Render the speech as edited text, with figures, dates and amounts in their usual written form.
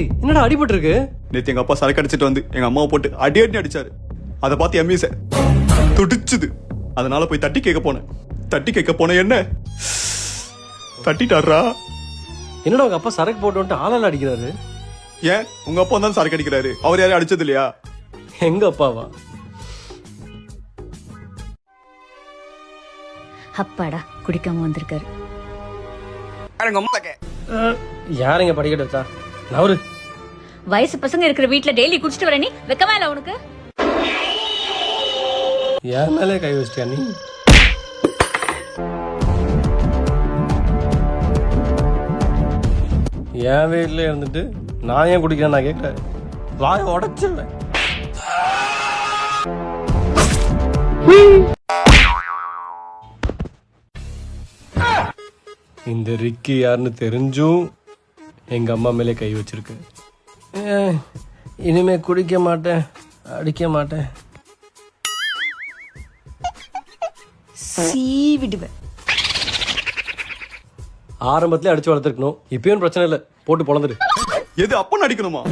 டேய் என்னடா அடிபட்டு இருக்கு? நேத்து எங்க அப்பா சரக்கு அடிச்சிட்டு வந்து எங்க அம்மாவை போட்டு அடி அடிச்சாரு. அதை பார்த்து எம்இ சார் துடிச்சுது. அதனால போய் தட்டி கேட்க போனேன். என்ன தட்டிட்டாரா? என்னடா உங்க அப்பா சரக்கு போட்டு வந்துட்டு ஆளால அடிக்கிறாரு? ஏன் உங்க அப்பா தான் சரக்கு அடிக்கிறாரு, அவர் யாரையும் அடிச்சது இல்லையா? எங்க அப்பாவா? அப்பாடா குடிக்காம வந்திருக்காரு. யாருங்க படிக்கட்டு வச்சா? நவரு. வயசு பசங்க இருக்கிற வீட்டுல டெய்லி குடிச்சிட்டு வர நீ வெக்கமா இல்ல உனக்கு? என் மேலே கை வச்சிட்டியா நீ? என் வீட்டில் இருந்துட்டு நான் ஏன் குடிக்கிறேன் நான் கேட்குறேன். வாயை உடச்சிருவேன். இந்த ரிக்கி யாருன்னு தெரிஞ்சும் எங்க அம்மா மேலே கை வச்சிருக்கு. இனிமே குடிக்க மாட்டேன், அடிக்க மாட்டேன். சீவிடுவேன். ஆரம்பத்திலே அடிச்சு வளர்த்துருக்கணும். இப்பயும் பிரச்சனை இல்லை, போட்டு பொழந்துரு. எது அப்பன்னு அடிக்கணுமா?